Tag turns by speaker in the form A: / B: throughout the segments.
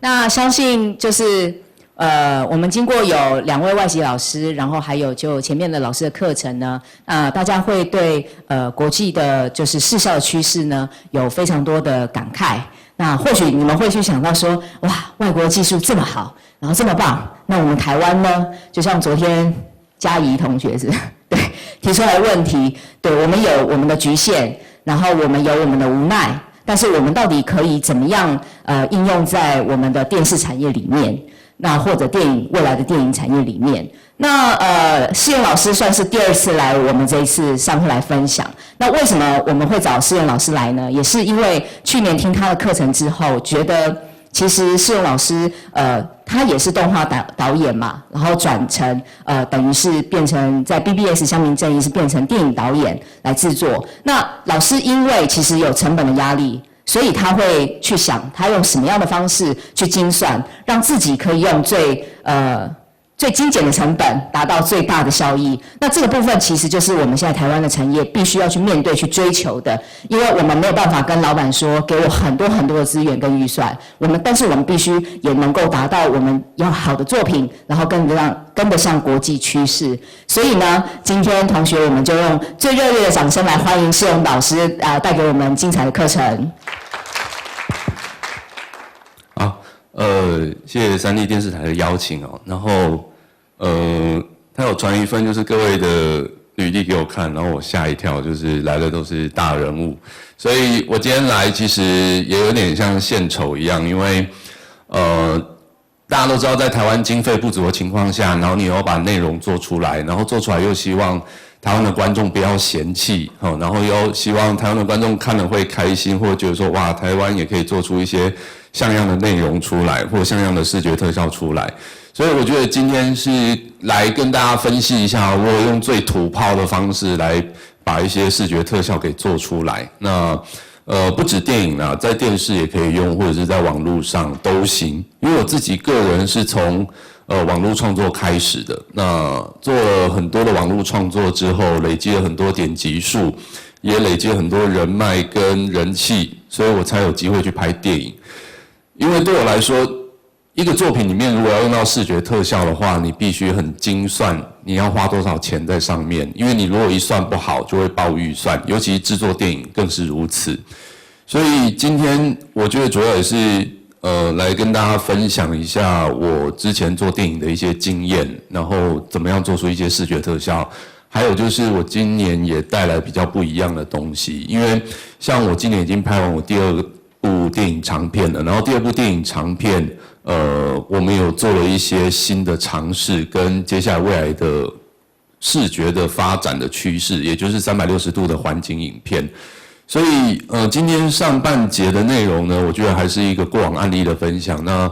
A: 那相信就是我们经过有2位外籍老师，然后还有就前面的老师的课程呢，大家会对国际的就是视效的趋势呢有非常多的感慨。那或许你们会去想到说，哇，外国技术这么好，然后这么棒，那我们台湾呢？就像昨天嘉怡同学是，对，提出来的问题，对我们有我们的局限，然后我们有我们的无奈。但是我们到底可以怎么样应用在我们的电视产业里面？那或者未来的电影产业里面？那世元老师算是第2次来我们这一次上课来分享。那为什么我们会找世元老师来呢？也是因为去年听他的课程之后，觉得其实世元老师他也是动画导演嘛，然后转成等于是变成在 BBS 乡民正义是变成电影导演来制作。那老师因为其实有成本的压力，所以他会去想他用什么样的方式去精算，让自己可以用最精简的成本达到最大的效益。那这个部分其实就是我们现在台湾的产业必须要去面对、去追求的，因为我们没有办法跟老板说给我很多很多的资源跟预算，但是我们必须也能够达到我们要好的作品，然后跟得上国际趋势。所以呢，今天同学我们就用最热烈的掌声来欢迎世勇老师带给我们精彩的课程。
B: 好，谢谢3立电视台的邀请哦。然后，他有传一份就是各位的履历给我看，然后我吓一跳，就是来的都是大人物，所以我今天来其实也有点像献丑一样，因为大家都知道在台湾经费不足的情况下，然后你要把内容做出来，然后做出来又希望台湾的观众不要嫌弃，然后又希望台湾的观众看了会开心，或者觉得说哇，台湾也可以做出一些像样的内容出来，或像样的视觉特效出来。所以我觉得今天是来跟大家分析一下，我用最土炮的方式来把一些视觉特效给做出来。那不止电影啦，在电视也可以用，或者是在网络上都行。因为我自己个人是从网络创作开始的，那做了很多的网络创作之后，累积了很多点击数，也累积了很多人脉跟人气，所以我才有机会去拍电影。因为对我来说，一个作品里面如果要用到视觉特效的话，你必须很精算，你要花多少钱在上面，因为你如果一算不好就会爆预算，尤其制作电影更是如此。所以今天我觉得主要也是来跟大家分享一下我之前做电影的一些经验，然后怎么样做出一些视觉特效，还有就是我今年也带来比较不一样的东西，因为像我今年已经拍完我第2部电影长片了，然后第2部电影长片我们有做了一些新的尝试，跟接下来未来的视觉的发展的趋势，也就是360度的环境影片。所以今天上半节的内容呢，我觉得还是一个过往案例的分享。那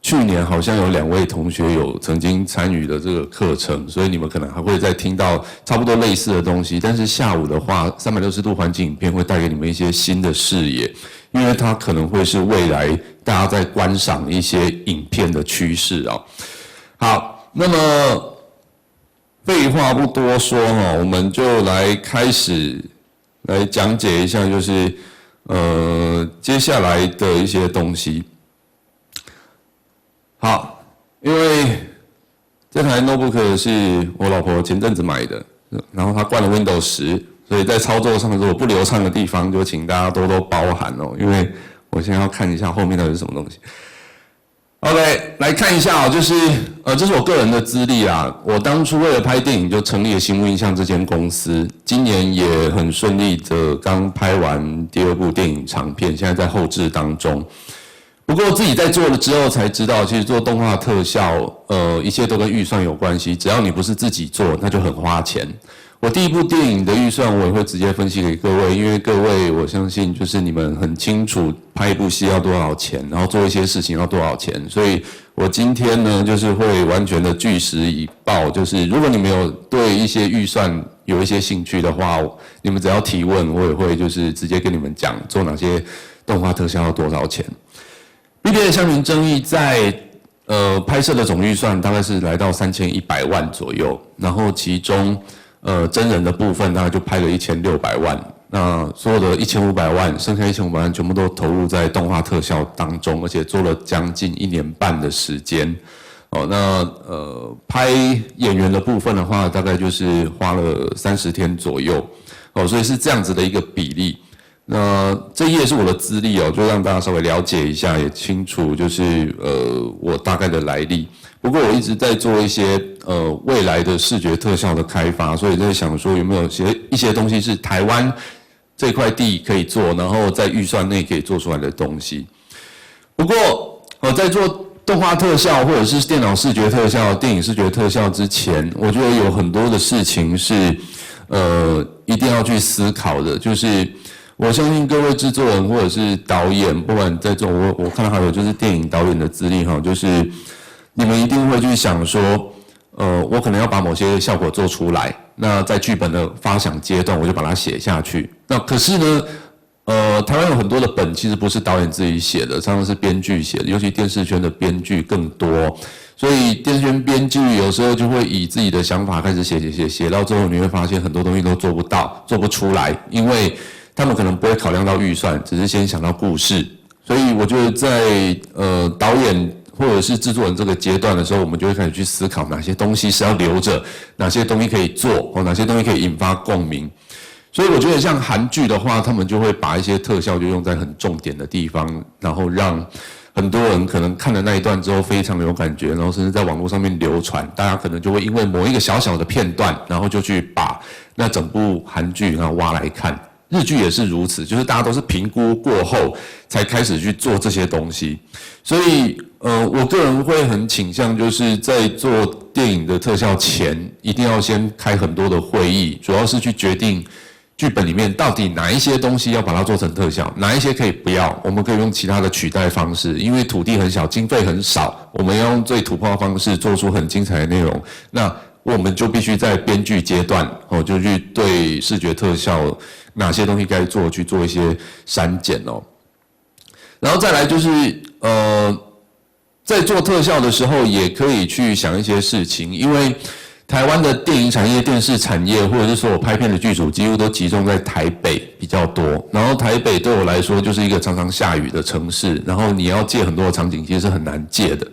B: 去年好像有2位同学有曾经参与的这个课程，所以你们可能还会再听到差不多类似的东西。但是下午的话，360度环境影片会带给你们一些新的视野，因为它可能会是未来大家在观赏一些影片的趋势哦。好，那么废话不多说我们就来开始来讲解一下，就是接下来的一些东西。好，因为这台 notebook 是我老婆前阵子买的，然后她灌了 Windows 10，所以在操作上如果不流畅的地方，就请大家多多包涵哦。因为我现在要看一下后面到底是什么东西。OK， 来看一下就是这是我个人的资历啦。我当初为了拍电影就成立了新木印象这间公司，今年也很顺利的刚拍完第2部电影长片，现在在后制当中。不过自己在做了之后才知道，其实做动画特效，一切都跟预算有关系。只要你不是自己做，那就很花钱。我第1部电影的预算我也会直接分析给各位，因为各位我相信就是你们很清楚拍一部戏要多少钱，然后做一些事情要多少钱，所以我今天呢就是会完全的据实以报，就是如果你们有对一些预算有一些兴趣的话，你们只要提问，我也会就是直接跟你们讲做哪些动画特效要多少钱。BBS 乡民正义在拍摄的总预算大概是来到3100万左右，然后其中真人的部分大概就拍了1600万，那所有的1500万，剩下1500万全部都投入在动画特效当中，而且做了将近1年半的时间。拍演员的部分的话，大概就是花了30天左右。所以是这样子的一个比例。那这一页是我的资历就让大家稍微了解一下，也清楚就是我大概的来历。不过我一直在做一些未来的视觉特效的开发，所以在想说有没有一些东西是台湾这块地可以做，然后在预算内可以做出来的东西。不过在做动画特效或者是电脑视觉特效、电影视觉特效之前，我觉得有很多的事情是一定要去思考的，就是我相信各位制作人或者是导演，不管在这种我看到还有就是电影导演的资历就是你们一定会去想说，我可能要把某些效果做出来，那在剧本的发想阶段我就把它写下去。那可是呢，台湾有很多的本其实不是导演自己写的，常常是编剧写的，尤其电视圈的编剧更多。所以电视圈编剧有时候就会以自己的想法开始写到最后你会发现很多东西都做不到、做不出来，因为他们可能不会考量到预算，只是先想到故事。所以我觉得在导演或者是制作人这个阶段的时候，我们就会开始去思考哪些东西是要留着，哪些东西可以做，哪些东西可以引发共鸣。所以我觉得像韩剧的话，他们就会把一些特效就用在很重点的地方，然后让很多人可能看了那一段之后非常有感觉，然后甚至在网络上面流传，大家可能就会因为某一个小小的片段，然后就去把那整部韩剧然后挖来看。日剧也是如此，就是大家都是评估过后才开始去做这些东西。所以我个人会很倾向就是在做电影的特效前，一定要先开很多的会议，主要是去决定剧本里面到底哪一些东西要把它做成特效，哪一些可以不要，我们可以用其他的取代方式。因为土地很小，经费很少，我们要用最突破的方式做出很精彩的内容。那我们就必须在编剧阶段就去对视觉特效哪些东西该做去做一些删减然后再来就是在做特效的时候也可以去想一些事情，因为台湾的电影产业、电视产业，或者是说我拍片的剧组，几乎都集中在台北比较多。然后台北对我来说就是一个常常下雨的城市，然后你要借很多的场景，其实是很难借的，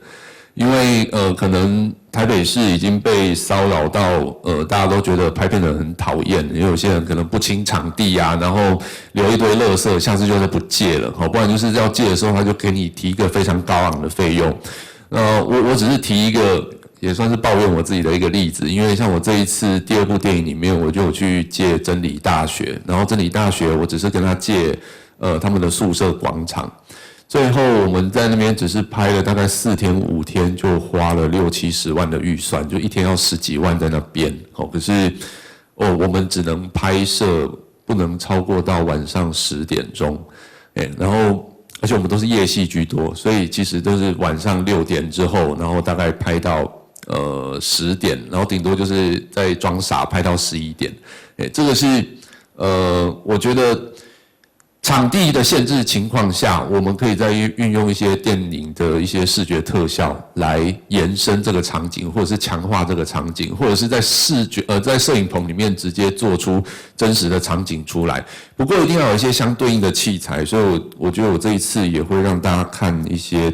B: 因为可能台北市已经被骚扰到大家都觉得拍片的人很讨厌，也有些人可能不清场地啊，然后留一堆垃圾，下次就是不借了，不然就是要借的时候他就给你提一个非常高昂的费用。我只是提一个。也算是抱怨我自己的一个例子，因为像我这一次第2部电影里面，我就有去借真理大学，然后真理大学我只是跟他借他们的宿舍广场，最后我们在那边只是拍了大概4天5天，就花了60-70万的预算，就一天要10几万在那边。可是我们只能拍摄，不能超过到晚上10点钟，然后。而且我们都是夜戏居多，所以其实都是晚上6点之后，然后大概拍到10点，然后顶多就是在装傻拍到11点。这个是我觉得场地的限制情况下，我们可以再运用一些电影的一些视觉特效来延伸这个场景，或者是强化这个场景，或者是在在摄影棚里面直接做出真实的场景出来。不过一定要有一些相对应的器材，所以我觉得我这一次也会让大家看一些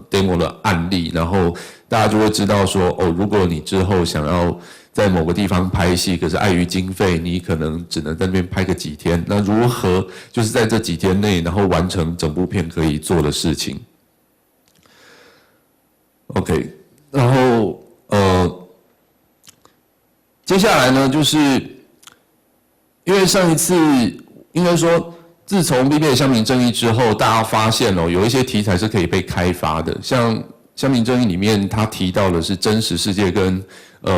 B: demo 的案例，然后大家就会知道说如果你之后想要在某个地方拍戏，可是碍于经费，你可能只能在那边拍个几天。那如何就是在这几天内，然后完成整部片可以做的事情 ？OK， 然后接下来呢，就是因为上一次应该说，自从 BB 乡民正义之后，大家发现有一些题材是可以被开发的，像乡民正义里面，他提到的是真实世界跟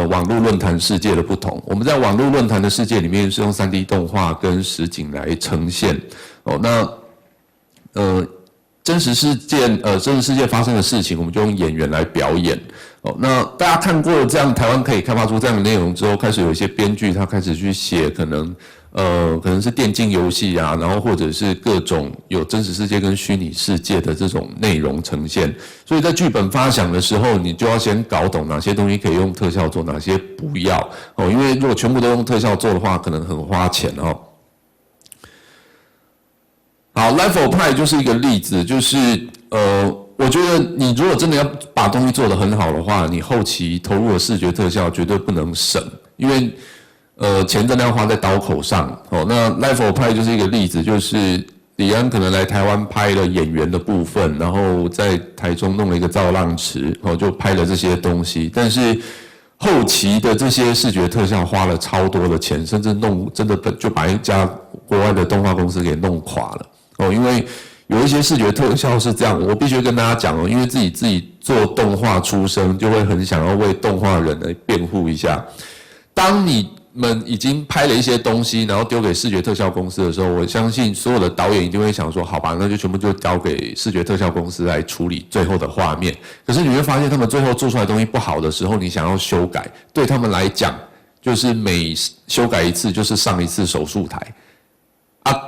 B: 网络论坛世界的不同。我们在网络论坛的世界里面是用3D 动画跟实景来呈现。那真实世界发生的事情，我们就用演员来表演。那大家看过这样台湾可以开发出这样的内容之后，开始有一些编剧他开始去写可能是电竞游戏啊，然后或者是各种有真实世界跟虚拟世界的这种内容呈现。所以在剧本发想的时候，你就要先搞懂哪些东西可以用特效做，哪些不要因为如果全部都用特效做的话，可能很花钱
C: 好 ，Life of Pi 就是一个例子，就是我觉得你如果真的要把东西做得很好的话，你后期投入的视觉特效绝对不能省，因为钱真的要花在刀口上。哦，那 Life of Pi 就是一个例子，就是李安可能来台湾拍了演员的部分，然后在台中弄了一个造浪池，哦，就拍了这些东西，但是后期的这些视觉特效花了超多的钱，甚至真的就把一家国外的动画公司给弄垮了。哦，因为有一些视觉特效是这样，我必须跟大家讲哦，因为自己做动画出身，就会很想要为动画人来辩护一下。当你们已经拍了一些东西，然后丢给视觉特效公司的时候，我相信所有的导演一定会想说，好吧，那就全部就交给视觉特效公司来处理最后的画面。可是你会发现，他们最后做出来的东西不好的时候，你想要修改，对他们来讲，就是每修改一次就是上一次手术台。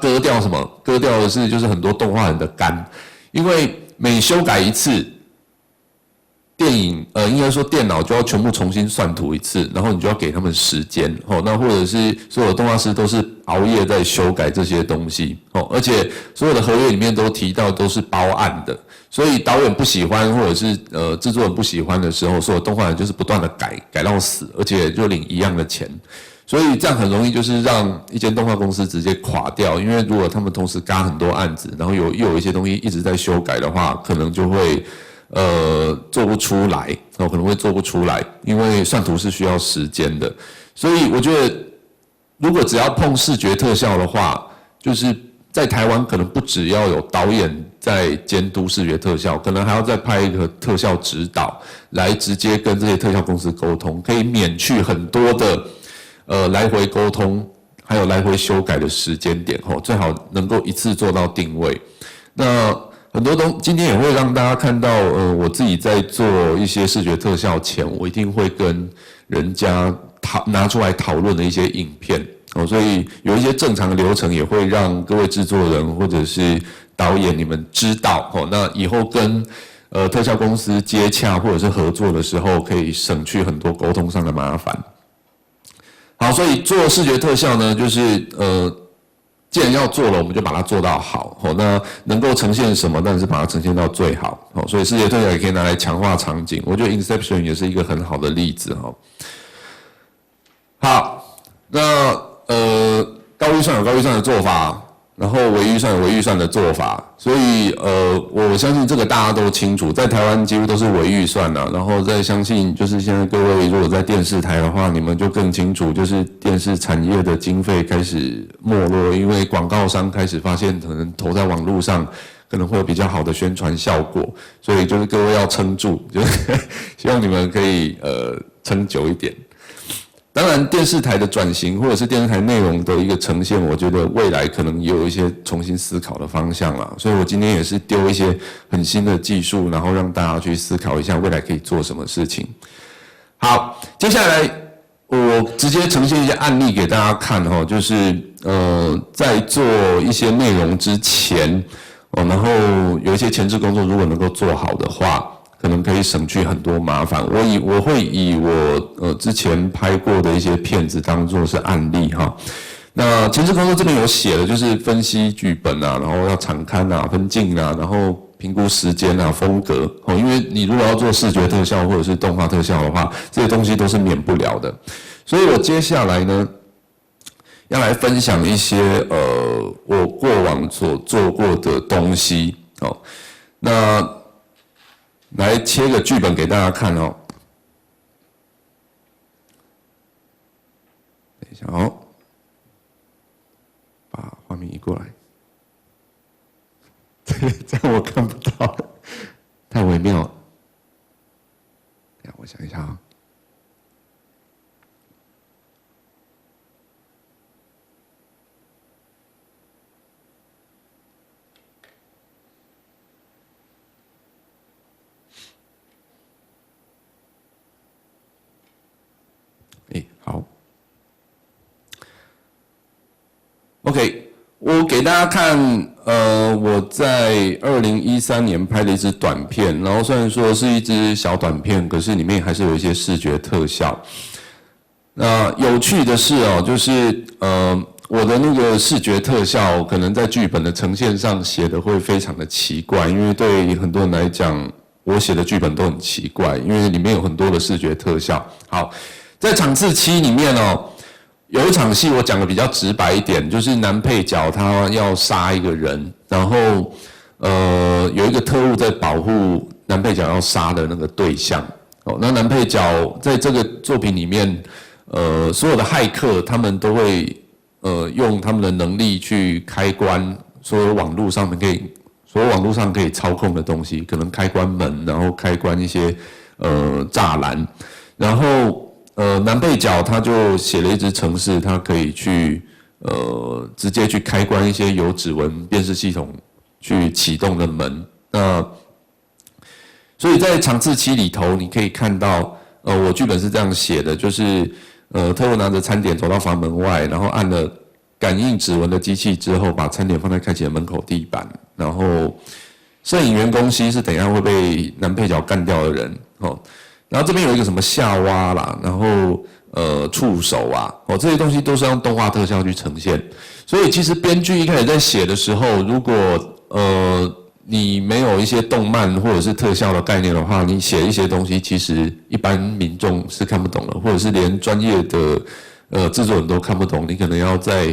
C: 割掉什么？割掉的是就是很多动画人的肝，因为每修改一次，电影应该说电脑就要全部重新算图一次，然后你就要给他们时间哦。那或者是所有的动画师都是熬夜在修改这些东西哦，而且所有的合约里面都提到都是包案的，所以导演不喜欢或者是制作人不喜欢的时候，所有动画人就是不断的改到死，而且就领一样的钱。所以这样很容易就是让一间动画公司直接垮掉，因为如果他们同时嘎很多案子，然后又有一些东西一直在修改的话，可能就会做不出来，可能会做不出来，因为算图是需要时间的。所以我觉得，如果只要碰视觉特效的话，就是在台湾可能不只要有导演在监督视觉特效，可能还要再派一个特效指导来直接跟这些特效公司沟通，可以免去很多的来回沟通，还有来回修改的时间点吼，最好能够一次做到定位。那很多今天也会让大家看到，我自己在做一些视觉特效前，我一定会跟人家拿出来讨论的一些影片哦，所以有一些正常的流程也会让各位制作人或者是导演你们知道哦。那以后跟特效公司接洽或者是合作的时候，可以省去很多沟通上的麻烦。好，所以做视觉特效呢，就是既然要做了，我们就把它做到好。那能够呈现什么，但是把它呈现到最好。所以视觉特效也可以拿来强化场景，我觉得 Inception 也是一个很好的例子哈。好，那高预算有高预算的做法，然后微预算有微预算的做法，所以我相信这个大家都清楚，在台湾几乎都是微预算啦，然后再相信就是现在各位如果在电视台的话，你们就更清楚，就是电视产业的经费开始没落，因为广告商开始发现可能投在网络上可能会有比较好的宣传效果，所以就是各位要撑住，就是希望你们可以撑久一点。当然，电视台的转型或者是电视台内容的一个呈现，我觉得未来可能也有一些重新思考的方向啦。所以我今天也是丢一些很新的技术，然后让大家去思考一下未来可以做什么事情。好，接下来我直接呈现一些案例给大家看哈，就是在做一些内容之前，然后有一些前置工作如果能够做好的话，可能可以省去很多麻烦。我会以我之前拍过的一些片子当作是案例哈。那前置工作这边有写的就是分析剧本啊，然后要场勘啊、分镜啊，然后评估时间啊、风格哦。因为你如果要做视觉特效或者是动画特效的话，这些东西都是免不了的。所以我接下来呢，要来分享一些我过往所做过的东西哦。那来切个剧本给大家看哦。等一下哦，把画面移过来。这样我看不到，太微妙了。等一下我想一下啊。好 ，OK， 我给大家看，我在2013年拍的一支短片，然后虽然说是一支小短片，可是里面还是有一些视觉特效。那有趣的是哦，就是我的那个视觉特效可能在剧本的呈现上写的会非常的奇怪，因为对很多人来讲，我写的剧本都很奇怪，因为里面有很多的视觉特效。好，在场次7里面哦，有一场戏我讲的比较直白一点，就是男配角他要杀一个人，然后有一个特务在保护男配角要杀的那个对象。哦，那男配角在这个作品里面，所有的骇客他们都会用他们的能力去开关所有网络上可以操控的东西，可能开关门，然后开关一些栅栏，然后男配角他就写了一支程式，他可以去直接去开关一些有指纹辨识系统去启动的门。那所以在场次7里头，你可以看到我剧本是这样写的，就是特务拿着餐点走到房门外，然后按了感应指纹的机器之后，把餐点放在开启的门口地板，然后摄影员公西是等一下会被男配角干掉的人哦。然后这边有一个什么下挖啦，然后触手啊，这些东西都是用动画特效去呈现。所以其实编剧一开始在写的时候，如果你没有一些动漫或者是特效的概念的话，你写一些东西其实一般民众是看不懂的，或者是连专业的制作人都看不懂。你可能要在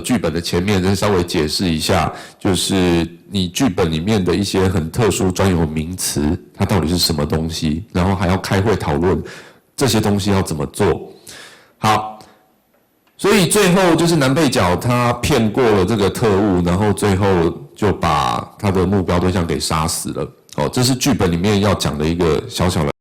C: 剧本的前面再稍微解释一下，就是你剧本里面的一些很特殊专有名词，它到底是什么东西，然后还要开会讨论这些东西要怎么做。好。所以最后就是男配角他骗过了这个特务，然后最后就把他的目标对象给杀死了。哦，这是剧本里面要讲的一个小小的